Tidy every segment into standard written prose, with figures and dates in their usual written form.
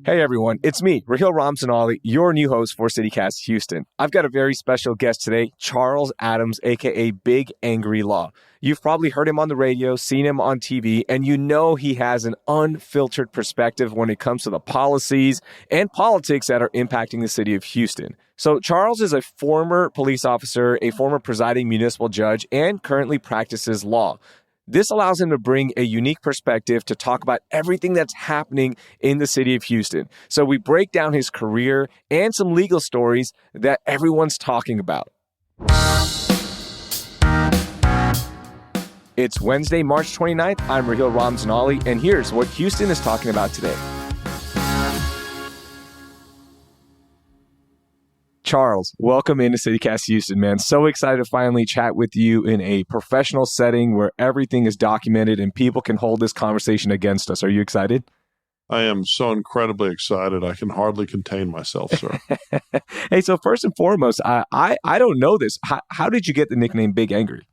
Hey everyone, it's me, Raheel Ramzanali, your new host for CityCast Houston. I've got a very special guest today, Charles Adams, aka Big Angry Law. You've probably heard him on the radio, seen him on TV, and you know he has an unfiltered perspective when it comes to the policies and politics that are impacting the city of Houston. So Charles is a former police officer, a former presiding municipal judge, and currently practices law. This allows him to bring a unique perspective to talk about everything that's happening in the city of Houston. So we break down his career and some legal stories that everyone's talking about. It's Wednesday, March 29th. I'm Raheel Ramzanali, and here's what Houston is talking about today. Charles, welcome into CityCast Houston, man. So excited to finally chat with you in a professional setting where everything is documented and people can hold this conversation against us. Are you excited? I am so incredibly excited. I can hardly contain myself, sir. Hey, so first and foremost, I don't know this. How did you get the nickname Big Angry?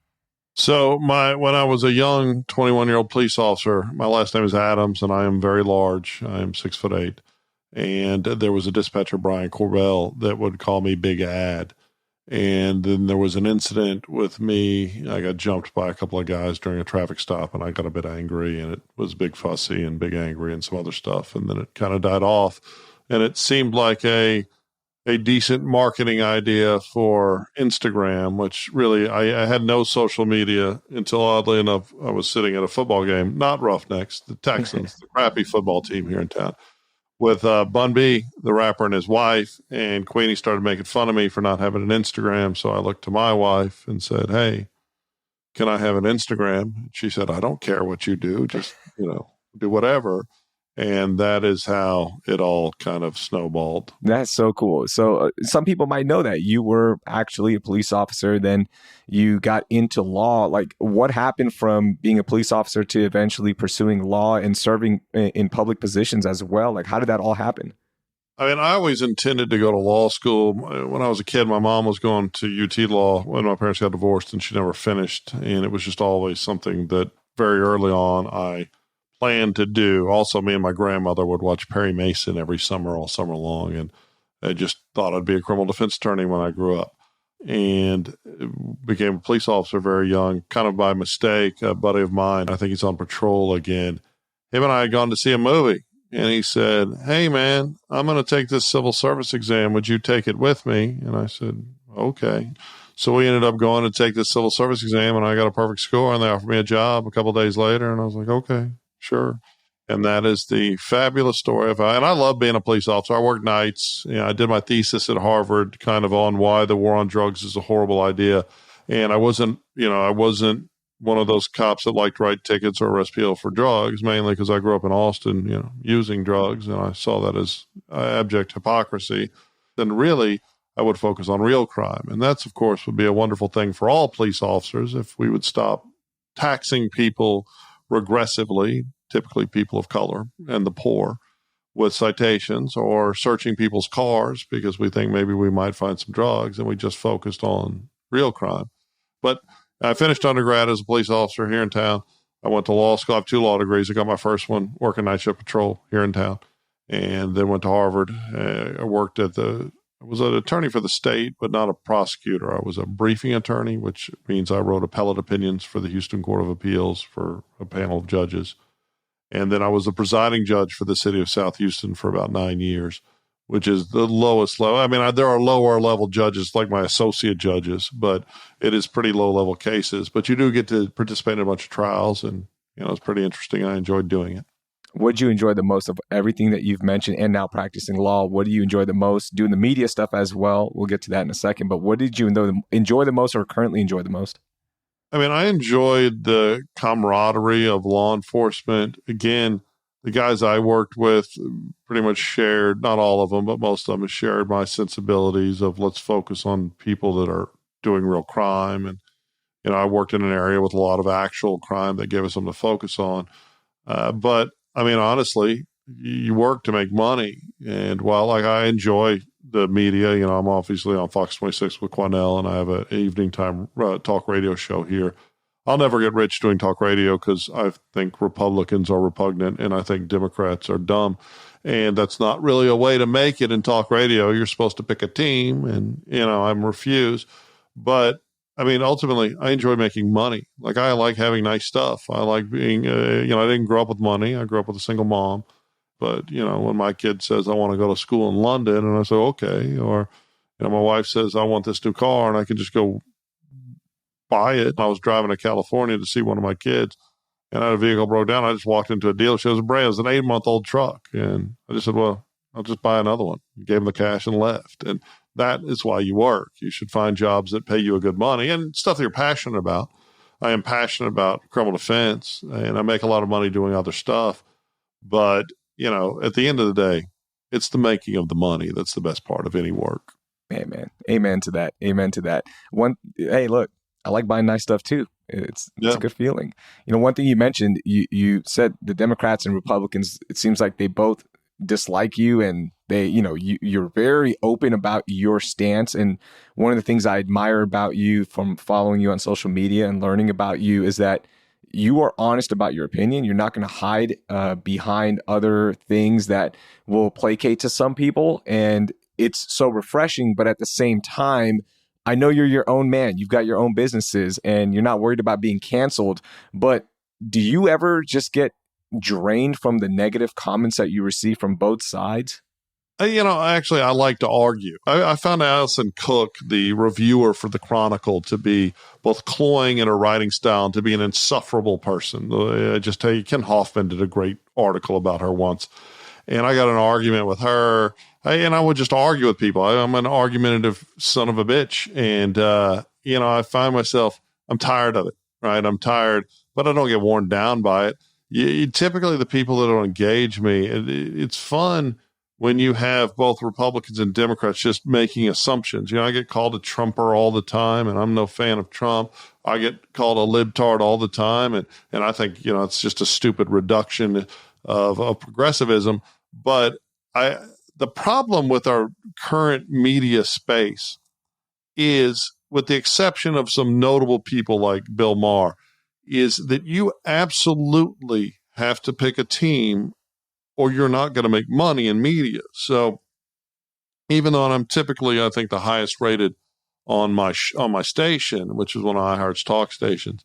So when I was a young 21-year-old police officer, my last name is Adams, and I am very large. I am 6'8". And there was a dispatcher, Brian Corbell, that would call me Big Ad. And then there was an incident with me. I got jumped by a couple of guys during a traffic stop, and I got a bit angry, and it was Big Fussy and Big Angry and some other stuff. And then it kind of died off. And it seemed like a decent marketing idea for Instagram, which really I had no social media until, oddly enough, I was sitting at a football game, not Roughnecks, the Texans, the crappy football team here in town, with Bun B, the rapper, and his wife, and Queenie started making fun of me for not having an Instagram. So I looked to my wife and said, "Hey, can I have an Instagram?" She said, "I don't care what you do, just, do whatever." And that is how it all kind of snowballed. That's so cool. So some people might know that you were actually a police officer, then you got into law. Like, what happened from being a police officer to eventually pursuing law and serving in public positions as well? Like, how did that all happen? I mean, I always intended to go to law school. When I was a kid, my mom was going to UT Law when my parents got divorced, and she never finished. And it was just always something that very early on I planned to do. Also, me and my grandmother would watch Perry Mason every summer, all summer long. And I just thought I'd be a criminal defense attorney when I grew up, and became a police officer very young, kind of by mistake. A buddy of mine, I think he's on patrol again, him and I had gone to see a movie, and he said, "Hey man, I'm going to take this civil service exam. Would you take it with me?" And I said, "Okay." So we ended up going to take this civil service exam, and I got a perfect score, and they offered me a job a couple of days later, and I was like, "Okay, sure." And that is the fabulous story of, and I love being a police officer. I work nights. I did my thesis at Harvard kind of on why the war on drugs is a horrible idea. And I wasn't one of those cops that liked to write tickets or arrest people for drugs, mainly because I grew up in Austin, using drugs. And I saw that as abject hypocrisy. Then really, I would focus on real crime. And that's, of course, would be a wonderful thing for all police officers if we would stop taxing people regressively, typically people of color and the poor, with citations, or searching people's cars because we think maybe we might find some drugs, and we just focused on real crime. But I finished undergrad as a police officer here in town. I went to law school. I have 2 law degrees. I got my first one working night shift patrol here in town, and then went to Harvard. I worked I was an attorney for the state, but not a prosecutor. I was a briefing attorney, which means I wrote appellate opinions for the Houston Court of Appeals for a panel of judges. And then I was the presiding judge for the city of South Houston for about 9 years, which is the lowest level. I mean, there are lower level judges like my associate judges, but it is pretty low level cases. But you do get to participate in a bunch of trials, and it's pretty interesting. I enjoyed doing it. What do you enjoy the most of everything that you've mentioned and now practicing law? What do you enjoy the most? Doing the media stuff as well. We'll get to that in a second. But what did you enjoy the most, or currently enjoy the most? I mean, I enjoyed the camaraderie of law enforcement. Again, the guys I worked with pretty much shared, not all of them, but most of them shared my sensibilities of let's focus on people that are doing real crime. And, I worked in an area with a lot of actual crime that gave us something to focus on. But I mean, honestly, you work to make money. And while I enjoy the media, I'm obviously on Fox 26 with Quanell, and I have an evening time talk radio show here. I'll never get rich doing talk radio because I think Republicans are repugnant and I think Democrats are dumb. And that's not really a way to make it in talk radio. You're supposed to pick a team, and, I'm refused. But I mean, ultimately, I enjoy making money. Like, I like having nice stuff. I like being, I didn't grow up with money. I grew up with a single mom. But, when my kid says, I want to go to school in London, and I say, okay. Or, my wife says, I want this new car, and I can just go buy it. I was driving to California to see one of my kids, and a vehicle broke down. I just walked into a dealership. It was an 8-month-old truck. And I just said, well, I'll just buy another one. Gave him the cash and left. And that is why you work. You should find jobs that pay you a good money and stuff that you're passionate about. I am passionate about criminal defense, and I make a lot of money doing other stuff. But, at the end of the day, it's the making of the money that's the best part of any work. Amen. Amen to that. Amen to that. Hey, look, I like buying nice stuff too. It's a good feeling. One thing you mentioned, you said the Democrats and Republicans, it seems like they both dislike you, and they, you're very open about your stance. And one of the things I admire about you from following you on social media and learning about you is that you are honest about your opinion. You're not going to hide behind other things that will placate to some people. And it's so refreshing. But at the same time, I know you're your own man. You've got your own businesses and you're not worried about being canceled. But do you ever just get drained from the negative comments that you receive from both sides? Actually, I like to argue. I found Allison Cook, the reviewer for the Chronicle, to be both cloying in her writing style and to be an insufferable person. I just tell you, Ken Hoffman did a great article about her once. And I got an argument with her, and I would just argue with people. I'm an argumentative son of a bitch. And, I find myself, I'm tired of it, right? I'm tired, but I don't get worn down by it. Typically, the people that don't engage me, it's fun when you have both Republicans and Democrats just making assumptions. I get called a Trumper all the time, and I'm no fan of Trump. I get called a libtard all the time, and I think, it's just a stupid reduction of progressivism. But the problem with our current media space is, with the exception of some notable people like Bill Maher, is that you absolutely have to pick a team or you're not going to make money in media. So even though I'm typically, I think, the highest rated on my station, which is one of iHeart's talk stations,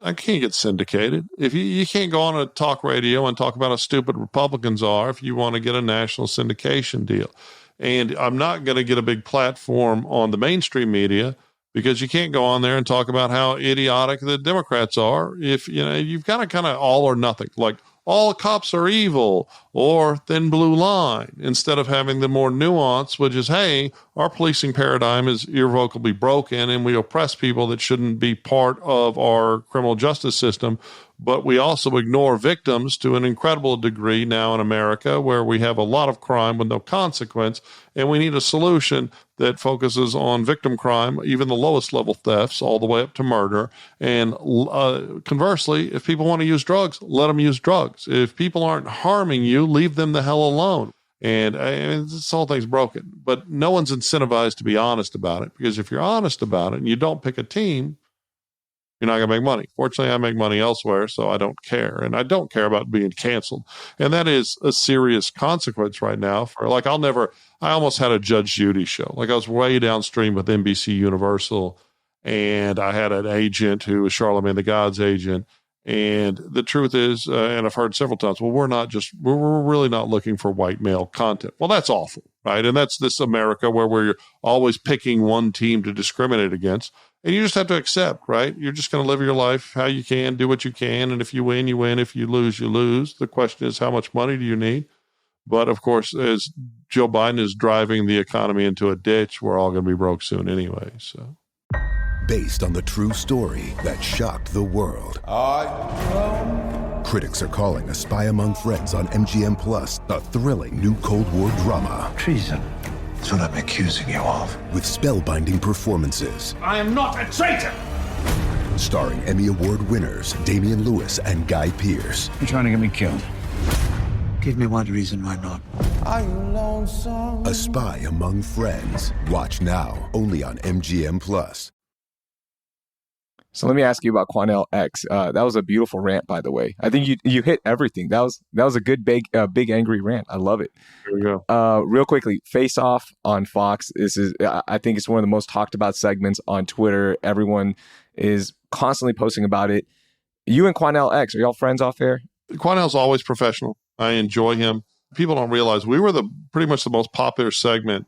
I can't get syndicated. If you can't go on a talk radio and talk about how stupid Republicans are if you want to get a national syndication deal. And I'm not going to get a big platform on the mainstream media because you can't go on there and talk about how idiotic the Democrats are. If, you've got to kind of all or nothing, like all cops are evil or thin blue line, instead of having the more nuance, which is, hey, our policing paradigm is irrevocably broken and we oppress people that shouldn't be part of our criminal justice system. But we also ignore victims to an incredible degree now in America, where we have a lot of crime with no consequence. And we need a solution that focuses on victim crime, even the lowest level thefts, all the way up to murder. And conversely, if people want to use drugs, let them use drugs. If people aren't harming you, leave them the hell alone. And this whole thing's broken. But no one's incentivized to be honest about it, because if you're honest about it and you don't pick a team, you're not going to make money. Fortunately, I make money elsewhere, so I don't care. And I don't care about being canceled. And that is a serious consequence right now. I almost had a Judge Judy show. Like, I was way downstream with NBC Universal, and I had an agent who was Charlamagne the God's agent. And the truth is, and I've heard several times, well, we're really not looking for white male content. Well, that's awful, right? And that's this America where we're always picking one team to discriminate against. And you just have to accept, right? You're just going to live your life how you can, do what you can. And if you win, you win. If you lose, you lose. The question is, how much money do you need? But of course, as Joe Biden is driving the economy into a ditch, we're all going to be broke soon anyway. So, based on the true story that shocked the world. Critics are calling A Spy Among Friends on MGM Plus a thrilling new Cold War drama. Treason. That's what I'm accusing you of. With spellbinding performances. I am not a traitor! Starring Emmy Award winners Damian Lewis and Guy Pearce. You're trying to get me killed. Give me one reason why not. Are you lonesome? A Spy Among Friends. Watch now, only on MGM Plus. So let me ask you about Quanell X. That was a beautiful rant, by the way. I think you hit everything. That was a good big angry rant. I love it. There we go. Real quickly, Face Off on Fox. I think it's one of the most talked about segments on Twitter. Everyone is constantly posting about it. You and Quanell X, are y'all friends off air? Quanell's always professional. I enjoy him. People don't realize we were pretty much the most popular segment.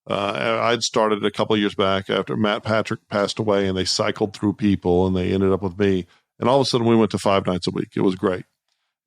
I'd started a couple of years back after Matt Patrick passed away, and they cycled through people, and they ended up with me. And all of a sudden, we went to 5 nights a week. It was great.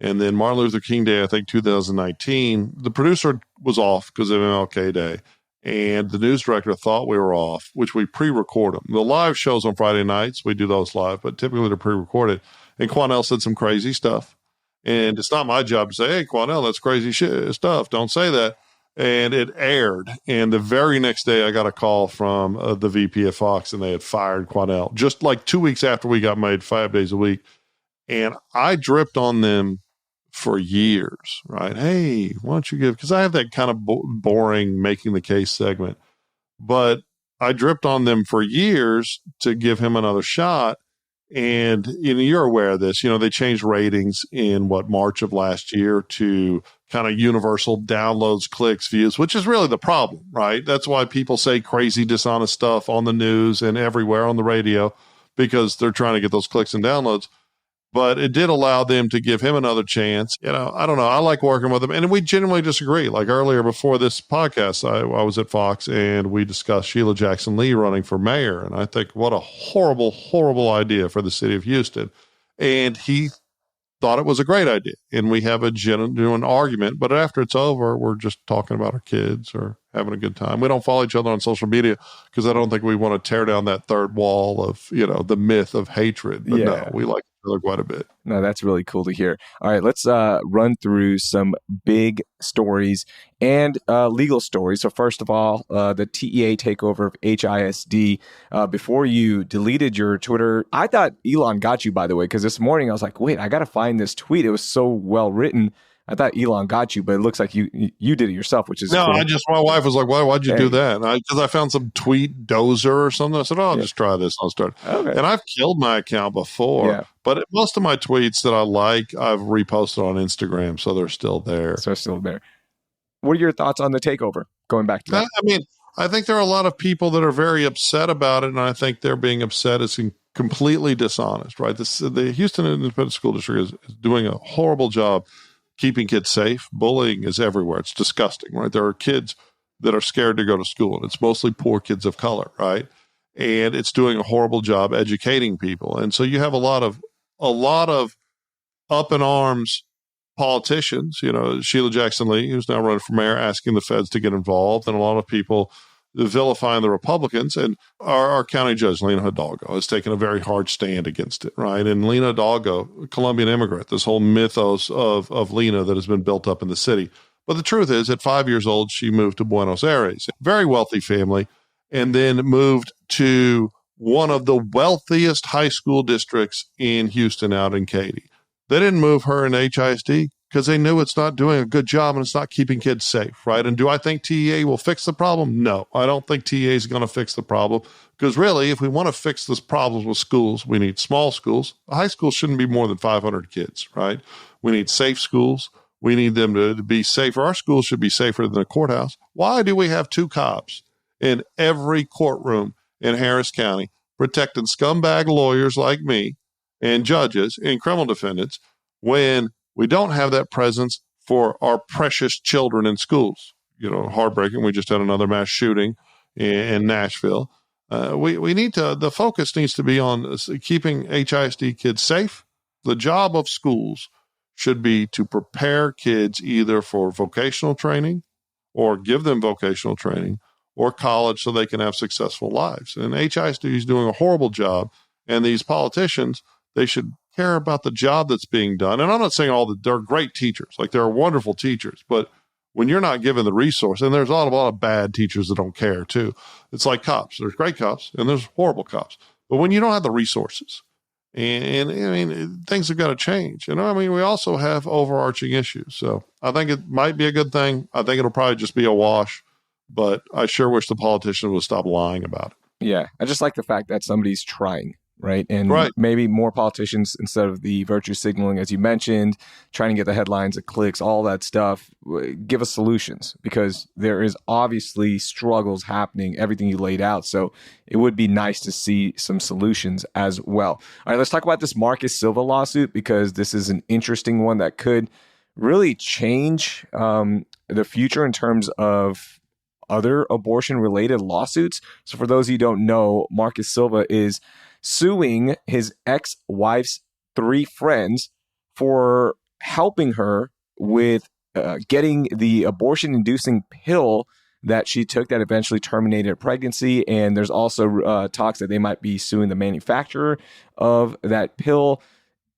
And then Martin Luther King Day, I think 2019, the producer was off because of MLK Day. And the news director thought we were off, which we pre-record them. The live shows on Friday nights, we do those live, but typically they're pre-recorded. And Quanell said some crazy stuff. And it's not my job to say, hey, Quanell, that's crazy stuff. Don't say that. And it aired. And the very next day, I got a call from the VP of Fox, and they had fired Quanell just like 2 weeks after we got made 5 days a week. And I dripped on them for years, right? Hey, why don't you because I have that kind of boring making the case segment, but I dripped on them for years to give him another shot. And you're aware of this, they changed ratings in March of last year to kind of universal downloads, clicks, views, which is really the problem, right? That's why people say crazy, dishonest stuff on the news and everywhere on the radio, because they're trying to get those clicks and downloads. But it did allow them to give him another chance. I don't know. I like working with him. And we genuinely disagree. Like earlier before this podcast, I was at Fox and we discussed Sheila Jackson Lee running for mayor. And I think what a horrible, horrible idea for the city of Houston. And he thought it was a great idea. And we have a genuine argument. But after it's over, we're just talking about our kids or having a good time. We don't follow each other on social media because I don't think we want to tear down that third wall of, the myth of hatred. But no, we like quite a bit. No, that's really cool to hear. All right, let's run through some big stories and legal stories. So first of all, the TEA takeover of HISD. Before you deleted your Twitter, I thought Elon got you, by the way, because this morning I was like, wait, I got to find this tweet. It was so well written. I thought Elon got you, but it looks like you did it yourself, which is no. cool. My wife was like, "Why'd you do that?" Because I found some tweet dozer or something. I said, "Oh, I'll just try this. I'll start." Okay. And I've killed my account before, but most of my tweets that I like, I've reposted on Instagram, so they're still there. What are your thoughts on the takeover? Going back to that, I think there are a lot of people that are very upset about it, and I think they're being upset is completely dishonest. Right? The Houston Independent School District is doing a horrible job keeping kids safe. Bullying is everywhere. It's disgusting, right? There are kids that are scared to go to school, and it's mostly poor kids of color, right? And it's doing a horrible job educating people. And so you have a lot of up in arms politicians, Sheila Jackson Lee, who's now running for mayor, asking the feds to get involved, and a lot of people vilifying the Republicans. And our county judge, Lena Hidalgo, has taken a very hard stand against it, right? And Lena Hidalgo, Colombian immigrant, this whole mythos of Lena that has been built up in the city. But the truth is, at 5 years old, she moved to Buenos Aires, very wealthy family, and then moved to one of the wealthiest high school districts in Houston out in Katy. They didn't move her into HISD because they knew it's not doing a good job and it's not keeping kids safe, right? And do I think TEA will fix the problem? No, I don't think TEA is going to fix the problem, because really, if we want to fix this problem with schools, we need small schools. A high school shouldn't be more than 500 kids, right? We need safe schools. We need them to be safer. Our schools should be safer than a courthouse. Why do we have 2 cops in every courtroom in Harris County protecting scumbag lawyers like me and judges and criminal defendants when we don't have that presence for our precious children in schools? Heartbreaking. We just had another mass shooting in Nashville. We need to, the focus needs to be on keeping HISD kids safe. The job of schools should be to prepare kids either for vocational training or give them vocational training or college so they can have successful lives. And HISD is doing a horrible job. And these politicians, they should care about the job that's being done. And I'm not saying they're great teachers, like they're wonderful teachers, but when you're not given the resource, and there's a lot of bad teachers that don't care too. It's like cops. There's great cops and there's horrible cops. But when you don't have the resources, and things have got to change. We also have overarching issues. So I think it might be a good thing. I think it'll probably just be a wash, but I sure wish the politicians would stop lying about it. Yeah. I just like the fact that somebody's trying. right? And Right. maybe more politicians, instead of the virtue signaling, as you mentioned, trying to get the headlines, the clicks, all that stuff, give us solutions, because there is obviously struggles happening, everything you laid out. So it would be nice to see some solutions as well. All right, let's talk about this Marcus Silva lawsuit, because this is an interesting one that could really change the future in terms of other abortion-related lawsuits. So for those of you who don't know, Marcus Silva is suing his ex-wife's 3 friends for helping her with getting the abortion-inducing pill that she took that eventually terminated her pregnancy. And there's also talks that they might be suing the manufacturer of that pill.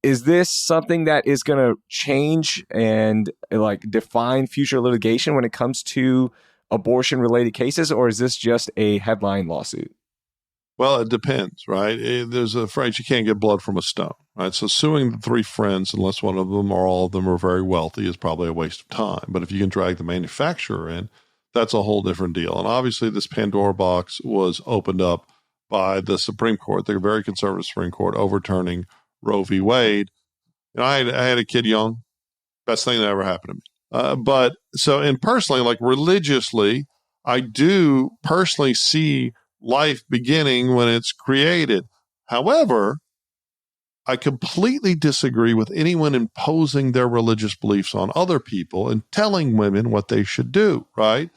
Is this something that is going to change and define future litigation when it comes to abortion-related cases, or is this just a headline lawsuit? Well, it depends, right? There's a phrase, you can't get blood from a stone, right? So suing the 3 friends, unless one of them or all of them are very wealthy, is probably a waste of time. But if you can drag the manufacturer in, that's a whole different deal. And obviously this Pandora box was opened up by the Supreme Court, the very conservative Supreme Court, overturning Roe v. Wade. I had a kid young, best thing that ever happened to me. And personally, religiously, I do personally see life beginning when it's created. However, I completely disagree with anyone imposing their religious beliefs on other people and telling women what they should do, right?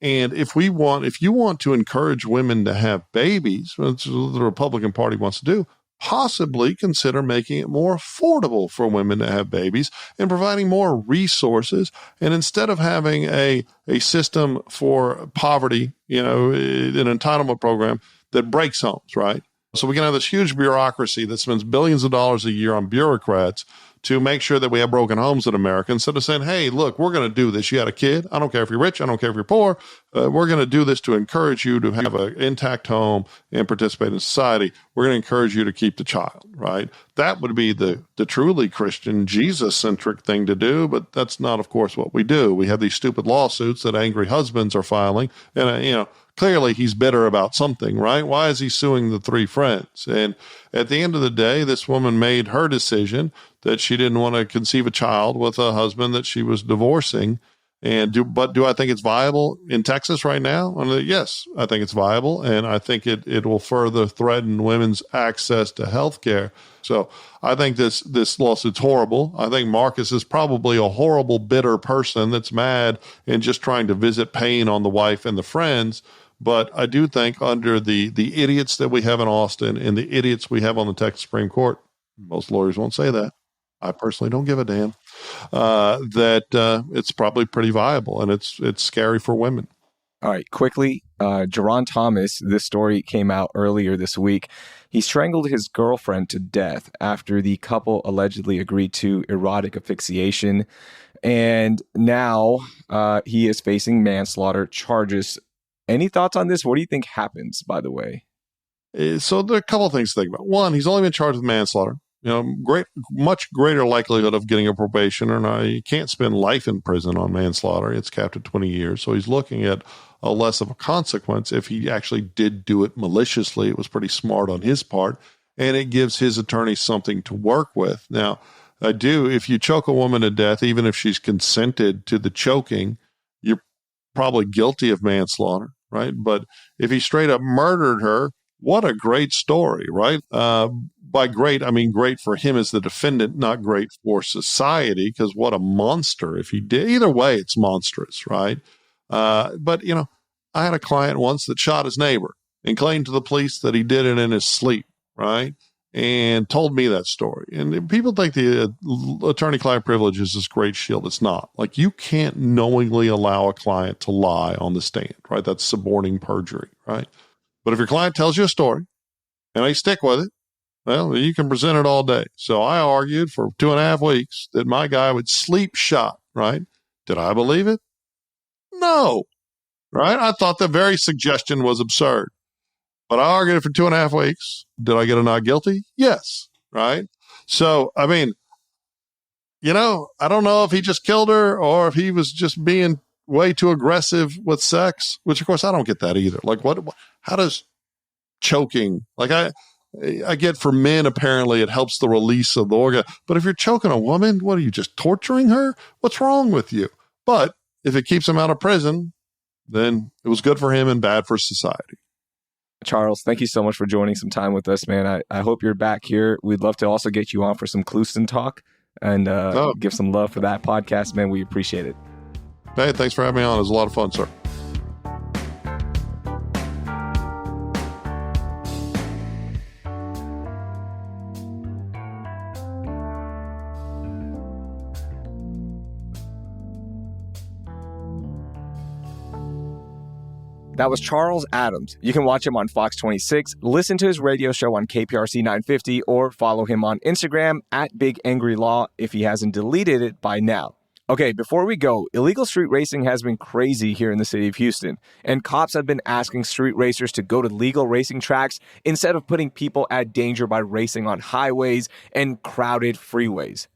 And if you want to encourage women to have babies, which the Republican Party wants to do, possibly consider making it more affordable for women to have babies and providing more resources. And instead of having a system for poverty, an entitlement program that breaks homes, right? So we can have this huge bureaucracy that spends billions of dollars a year on bureaucrats to make sure that we have broken homes in America, instead of saying, hey, look, we're going to do this. You had a kid. I don't care if you're rich. I don't care if you're poor. We're going to do this to encourage you to have an intact home and participate in society. We're going to encourage you to keep the child, right? That would be the truly Christian, Jesus-centric thing to do, but that's not, of course, what we do. We have these stupid lawsuits that angry husbands are filing, and, clearly he's bitter about something, right? Why is he suing the 3 friends? And at the end of the day, this woman made her decision that she didn't want to conceive a child with a husband that she was divorcing. But do I think it's viable in Texas right now? Yes, I think it's viable, and I think it will further threaten women's access to health care. So I think this lawsuit's horrible. I think Marcus is probably a horrible, bitter person that's mad and just trying to visit pain on the wife and the friends. But I do think under the idiots that we have in Austin and the idiots we have on the Texas Supreme Court, most lawyers won't say that. I personally don't give a damn, that it's probably pretty viable, and it's scary for women. All right, quickly, Jerron Thomas, this story came out earlier this week. He strangled his girlfriend to death after the couple allegedly agreed to erotic asphyxiation. And now he is facing manslaughter charges. Any thoughts on this? What do you think happens, by the way? So there are a couple of things to think about. One, he's only been charged with manslaughter. Much greater likelihood of getting a probation, or not. You can't spend life in prison on manslaughter. It's capped at 20 years. So he's looking at a less of a consequence. If he actually did do it maliciously, it was pretty smart on his part, and it gives his attorney something to work with. Now, if you choke a woman to death, even if she's consented to the choking, you're probably guilty of manslaughter, right? But if he straight up murdered her, what a great story, right? By great, I mean great for him as the defendant, not great for society, because what a monster if he did. Either way, it's monstrous, right? But I had a client once that shot his neighbor and claimed to the police that he did it in his sleep, right? And told me that story. And people think the attorney-client privilege is this great shield. It's not. You can't knowingly allow a client to lie on the stand, right? That's suborning perjury, right? But if your client tells you a story and they stick with it, well, you can present it all day. So I argued for 2.5 weeks that my guy would sleep shot, right? Did I believe it? No, right? I thought the very suggestion was absurd. But I argued it for 2.5 weeks. Did I get a not guilty? Yes, right? So, I mean, I don't know if he just killed her or if he was just being way too aggressive with sex, which, of course, I don't get that either. How does choking, I get for men, apparently it helps the release of the organ. But if you're choking a woman, what are you, just torturing her? What's wrong with you? But if it keeps him out of prison, then it was good for him and bad for society. Charles, thank you so much for joining some time with us, man. I hope you're back here. We'd love to also get you on for some Clouston talk and give some love for that podcast, man. We appreciate it. Hey, thanks for having me on. It was a lot of fun, sir. That was Charles Adams. You can watch him on Fox 26, listen to his radio show on KPRC 950, or follow him on Instagram at Big Angry Law if he hasn't deleted it by now. Okay, before we go, illegal street racing has been crazy here in the city of Houston, and cops have been asking street racers to go to legal racing tracks instead of putting people at danger by racing on highways and crowded freeways.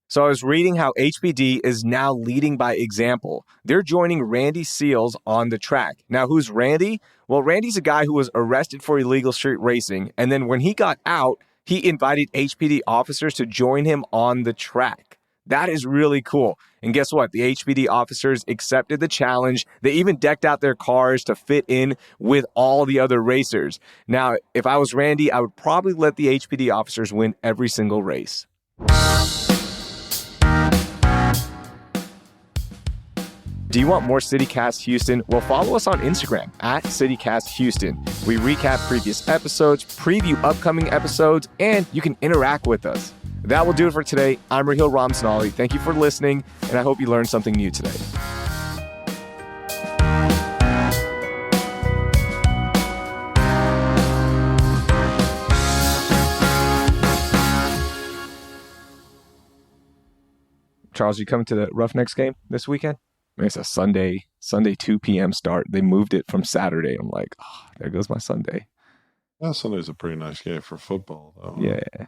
So I was reading how HPD is now leading by example. They're joining Randy Seals on the track. Now, who's Randy? Well, Randy's a guy who was arrested for illegal street racing, and then when he got out, he invited HPD officers to join him on the track. That is really cool. And guess what? The HPD officers accepted the challenge. They even decked out their cars to fit in with all the other racers. Now, if I was Randy, I would probably let the HPD officers win every single race. Do you want more CityCast Houston? Well, follow us on Instagram at CityCast Houston. We recap previous episodes, preview upcoming episodes, and you can interact with us. That will do it for today. I'm Raheel Ramzanali. Thank you for listening, and I hope you learned something new today. Charles, you coming to the Roughnecks game this weekend? It's a Sunday 2 p.m. start. They moved it from Saturday. I'm like, oh, there goes my Sunday. Sunday's a pretty nice game for football, though. Yeah.